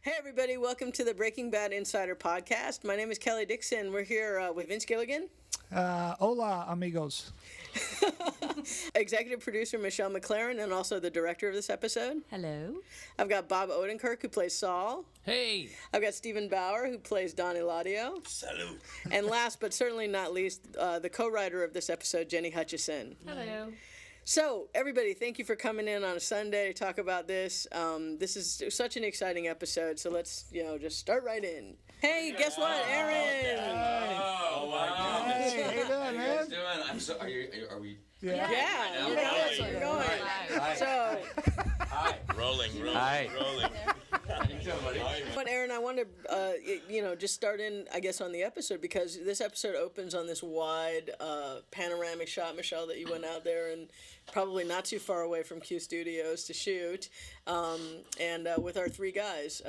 Hey everybody, welcome to the Breaking Bad Insider Podcast. My name is Kelly Dixon. We're here with Vince Gilligan. Hola, amigos. Executive producer Michelle McLaren, and also the director of this episode. Hello. I've got Bob Odenkirk, who plays Saul. Hey. I've got Stephen Bauer, who plays Don Eladio. Salud. And last but certainly not least, the co-writer of this episode, Jenny Hutchison. Hello. So, everybody, thank you for coming in on a Sunday to talk about this. This is such an exciting episode, so let's, just start right in. Hey, guess what, Aaron? Oh, wow. Hey, how you doing, How you man? guys doing? I'm so, are we? Yeah, you're going. Hi. So, Hi. Rolling. Hi. but Aaron, I want to, just start in, I guess, on the episode, because this episode opens on this wide panoramic shot, Michelle, that you went out there and probably not too far away from Q Studios to shoot, and with our three guys,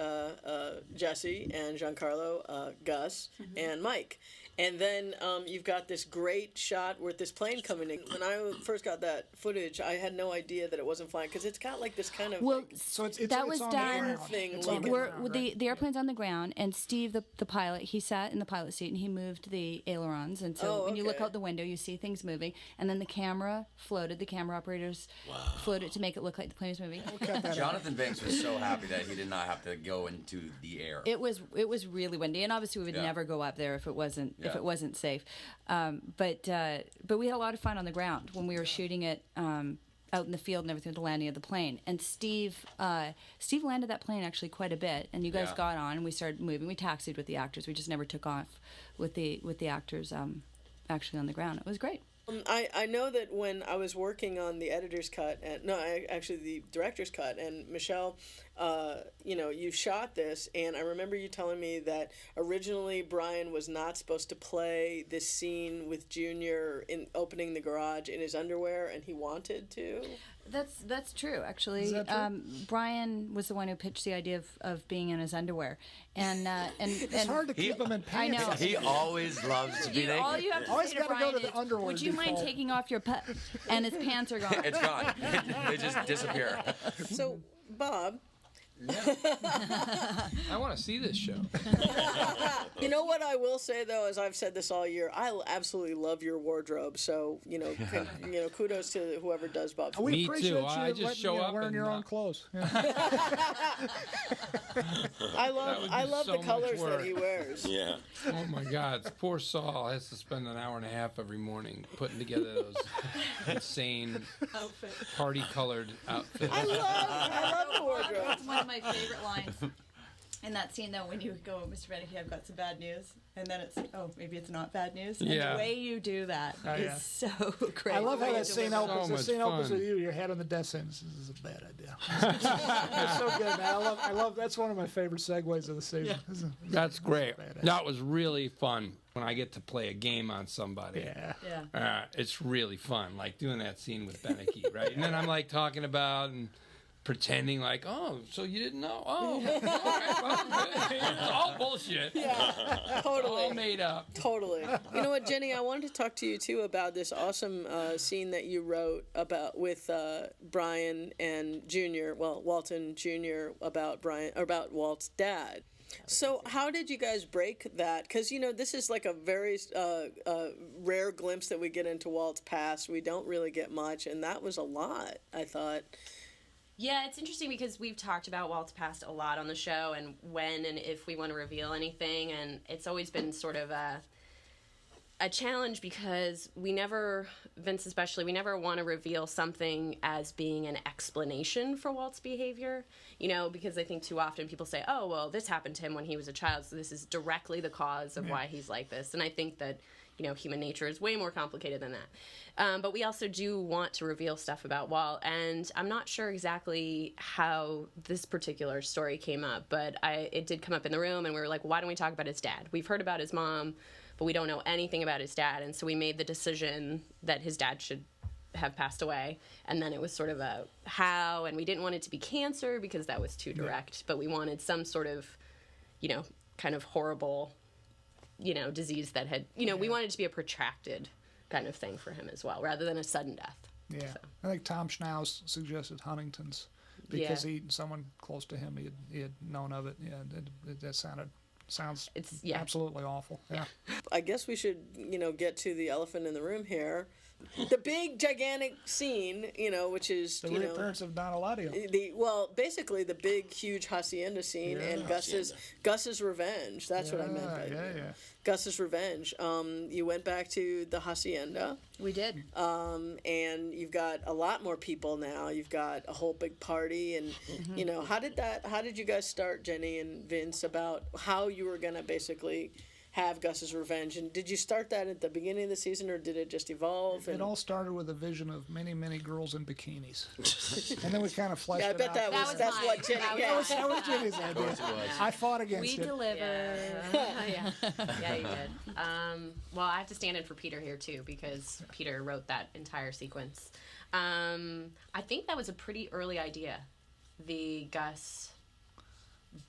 Jesse and Giancarlo, Gus, and Mike. And then you've got this great shot with this plane coming in. When I first got that footage, I had no idea that it wasn't flying, because it's got like this kind of So it's that was on done. the ground. thing. It's on the We're, ground, the, right? the airplane's on the ground, and Steve, the pilot, he sat in the pilot seat and he moved the ailerons. And so when you look okay. out the window, you see things moving. And then the camera floated. The camera operators floated to make it look like the plane was moving. Jonathan Banks was so happy that he did not have to go into the air. It was really windy, and obviously we would never go up there if it wasn't safe. But we had a lot of fun on the ground when we were shooting it out in the field and everything with the landing of the plane. And Steve landed that plane actually quite a bit, and you guys got on and we started moving. We taxied with the actors. We just never took off with the actors actually on the ground. It was great. I know that when I was working on the editor's cut, actually the director's cut, and Michelle, you shot this, and I remember you telling me that originally Bryan was not supposed to play this scene with Junior in opening the garage in his underwear, and he wanted to. That's true, actually. Is that true? Brian was the one who pitched the idea of being in his underwear, and It's hard to keep them in I pants. know. He always loves to be naked. All you have to Always say to gotta go Brian to the is, underwear would you mind default. taking off your and his pants are gone. It's gone. They just disappear. So, Bob, I want to see this show. you know what I will say though, as I've said this all year, I absolutely love your wardrobe. So kudos to whoever does Bob. We Me appreciate too. you I just show up wearing and, your own clothes. Yeah. I would love be the so colors much that work. he wears. Yeah. Oh my God, poor Saul has to spend an hour and a half every morning putting together those insane party-colored outfits. I love the wardrobe. That's one of my favorite lines. In that scene, though, when you go, Mr. Bennick, I've got some bad news, and then it's, maybe it's not bad news. And Yeah. the way you do that is so great. I love how that scene opens. So The scene much opens fun. with you. Your head on the desk saying, "This is a bad idea." It's so good, man. I love. That's one of my favorite segues of the season. That's great. badass. That was really fun when I get to play a game on somebody. Yeah. Yeah. It's really fun, like doing that scene with Bennick, right? And then I'm like talking about and pretending like, oh, so you didn't know? Oh, all right, well, it's all bullshit. Yeah, totally. All made up. Totally. You know what, Jenny? I wanted to talk to you too about this awesome scene that you wrote with Bryan and Junior. Well, Walton Jr. about Walt's dad. So how did you guys break that? Because this is like a very rare glimpse that we get into Walt's past. We don't really get much, and that was a lot, I thought. Yeah, it's interesting because we've talked about Walt's past a lot on the show and when and if we want to reveal anything, and it's always been sort of a challenge because Vince especially, we never want to reveal something as being an explanation for Walt's behavior, because I think too often people say, oh, well, this happened to him when he was a child, so this is directly the cause of why he's like this, and I think that human nature is way more complicated than that. But we also do want to reveal stuff about Walt, and I'm not sure exactly how this particular story came up, but it did come up in the room, and we were like, why don't we talk about his dad? We've heard about his mom, but we don't know anything about his dad, and so we made the decision that his dad should have passed away, and then it was sort of a how, and we didn't want it to be cancer because that was too direct, but we wanted some sort of, kind of horrible disease that had, we wanted it to be a protracted kind of thing for him as well, rather than a sudden death. Yeah. So. I think Tom Schnauz suggested Huntington's. because Yeah. someone close to him he had known of it. Yeah, that sounds absolutely awful. Yeah. I guess we should, get to the elephant in the room here. The big, gigantic scene, which is, The reappearance of Don Eladio. basically the big, huge hacienda scene and Gus's revenge. That's what I meant by yeah. Gus's revenge. You went back to the hacienda. We did. And you've got a lot more people now. You've got a whole big party, and how did you guys start, Jenny and Vince, about how you were gonna basically have Gus's revenge? And did you start that at the beginning of the season, or did it just evolve? It all started with a vision of many, many girls in bikinis, and then we kind of fleshed I it bet out. that's mine. what Jenny. That Yeah. was That was Jenny's idea. I fought against We it. delivered. Yeah, you did. Well, I have to stand in for Peter here too, because Peter wrote that entire sequence. I think that was a pretty early idea, the Gus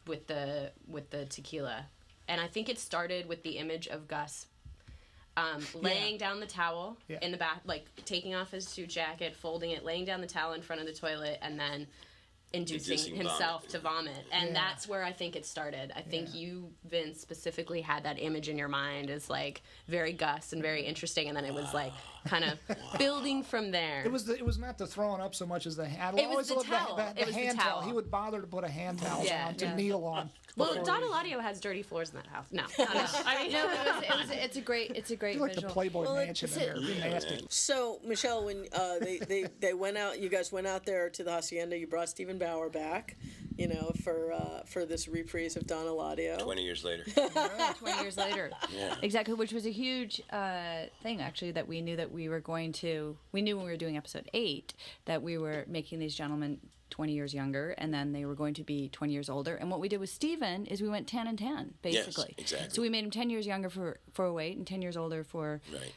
with the tequila, and I think it started with the image of Gus laying down the towel in the bath, like taking off his suit jacket, folding it, laying down the towel in front of the toilet, and then inducing himself to vomit. And that's where I think it started. I think you, Vince, specifically had that image in your mind as like very Gus and very interesting, and then it was like kind of building from there. It was not the throwing up so much as the hand. It was the towel. The It was the hand towel. He would bother to put a hand towel down to Yeah. kneel on. Well, before Don he- Eladio has dirty floors in that house. No. I mean, It's a great like the visual. Playboy Mansion in there. It'd be nasty. So, Michelle, when they went out, you guys went out there to the hacienda. You brought Stephen Bauer back, for this reprise of Don Eladio. 20 years later. 20 years later. Yeah. Exactly, which was a huge thing, actually, that we knew that we were going to... We knew when we were doing episode 8 that we were making these gentlemen 20 years younger, and then they were going to be 20 years older. And what we did with Steven is we went 10 and 10, basically. Yes, exactly. So we made him 10 years younger for 08 and 10 years older for... Right.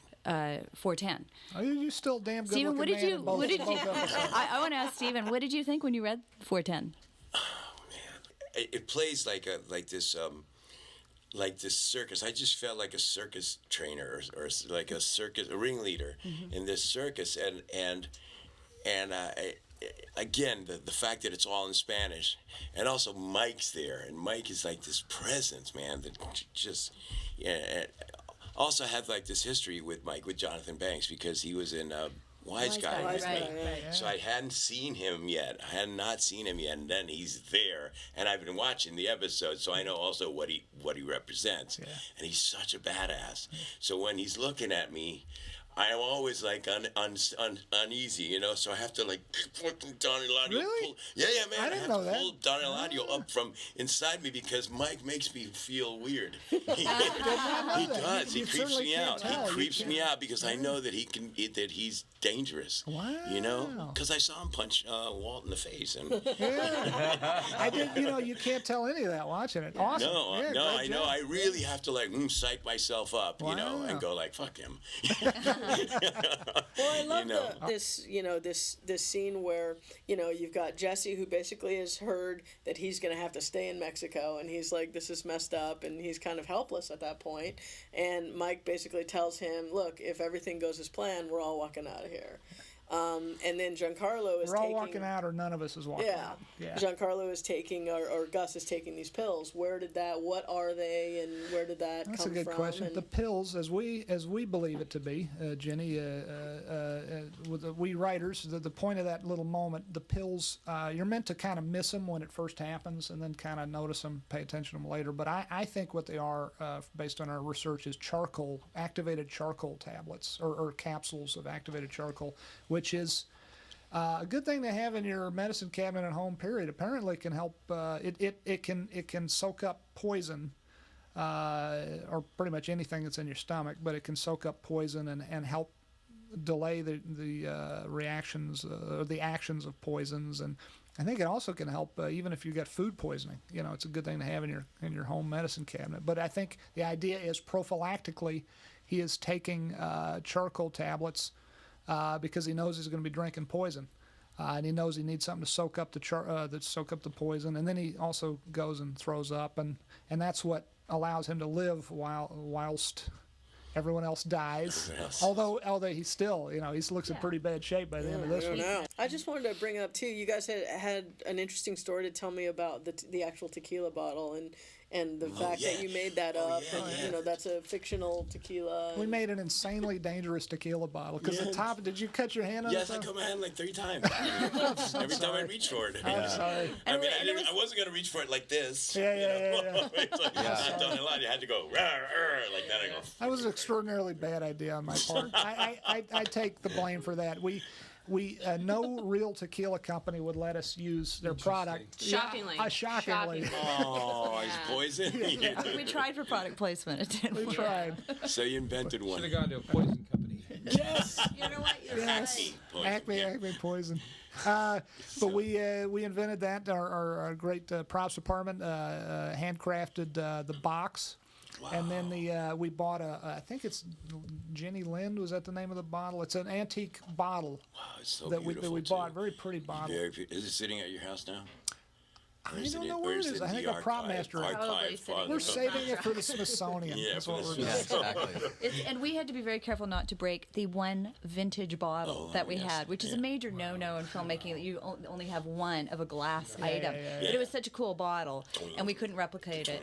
410. Oh, you're still damn good Stephen, looking what did man you? in both- What did you? both episodes. I want to ask Stephen. What did you think when you read 410? It plays like this circus. I just felt like a circus trainer or like a ringleader in this circus, and again the fact that it's all in Spanish, and also Mike's there, and Mike is like this presence, man, that just also have like this history with Mike with Jonathan Banks, because he was in Wise Guy with me. So I hadn't seen him yet. I had not seen him yet, and then he's there, and I've been watching the episode, so I know also what he represents. Yeah. And he's such a badass. So when he's looking at me, I'm always like uneasy, so I have to like fucking Don Eladio. Really? Yeah, man. I didn't know that. Pull Don Eladio up from inside me, because Mike makes me feel weird. He does. He You creeps certainly me can't out. tell. He You creeps me can't- out because I know that he's dangerous. Wow. Because I saw him punch Walt in the face, and I did. You can't tell any of that watching it. Awesome. no, Yeah, no, great I know. job. I really have to like psych myself up, Wow. and go like, fuck him. Well, I love this scene where you've got Jesse, who basically has heard that he's going to have to stay in Mexico, and he's like, this is messed up, and he's kind of helpless at that point. And Mike basically tells him, look, if everything goes as planned, we're all walking out of here. And then Giancarlo is We're all taking... walking out, or none of us is walking out. Yeah. Giancarlo is taking, or Gus is taking these pills. What are they, and where did that That's come a good from? question. And The pills, as we believe it to be, Jenny, with we writers, the point of that little moment, the pills, you're meant to kind of miss them when it first happens, and then kind of notice them, pay attention to them later. But I think what they are, based on our research, is activated charcoal tablets, or capsules of activated charcoal, which is a good thing to have in your medicine cabinet at home. Period. Apparently, it can help. It can soak up poison, or pretty much anything that's in your stomach. But it can soak up poison and help delay the reactions or the actions of poisons. And I think it also can help even if you got food poisoning. It's a good thing to have in your home medicine cabinet. But I think the idea is prophylactically, he is taking charcoal tablets. Because he knows he's going to be drinking poison, and he knows he needs something to soak up the poison, and then he also goes and throws up, and that's what allows him to live whilst Everyone else dies. Although he's still, he looks in pretty bad shape by the end of this I don't one. know. I just wanted to bring up too. You guys had an interesting story to tell me about the actual tequila bottle and the fact that you made that up, and that's a fictional tequila. We made an insanely dangerous tequila bottle because the top. Did you cut your hand on it? Yes, I cut my hand like 3 times. Every time I reach for it. I'm sorry. I mean, I wasn't gonna reach for it like this. Yeah. It's like, I've done a lot. You had to go like that. I go. That was an extraordinarily bad idea on my part. I take the blame for that. No real tequila company would let us use their product. Shockingly. Shockingly. Oh, it's poison. We tried for product placement. It didn't We work. tried. So you invented one. Should have gone to a poison company. Yes. You know what? You're Yes. right. Acme Poison. But we invented that. Our great props department handcrafted the box. Wow. And then we bought I think it's Jenny Lind, was that the name of the bottle? It's an antique bottle Wow, it's so that beautiful. we too. bought. Very pretty bottle. Is it sitting at your house now? Or I is don't it know in- where or it is. I think the a prop archive? master. Probably Archive. sitting We're in saving it for the Smithsonian. Yeah, That's for what the we're doing. Yeah, exactly. And we had to be very careful not to break the one vintage bottle that we had, which is a major no-no in filmmaking. You only have one of a glass item. But it was such a cool bottle, and we couldn't replicate it.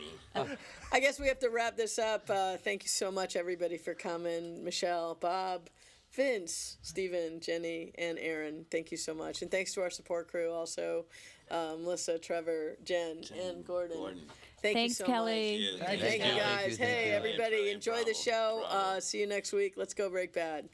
I guess we have to wrap this up. Thank you so much, everybody, for coming. Michelle, Bob, Vince, Stephen, Jenny, and Aaron. Thank you so much. And thanks to our support crew also, Melissa, Trevor, Jen, and Gordon. Thank Thanks, you so Kelly. much. Thank Thank you. you, guys. Thank you. Hey, everybody, enjoy the show. Bravo. See you next week. Let's go break bad.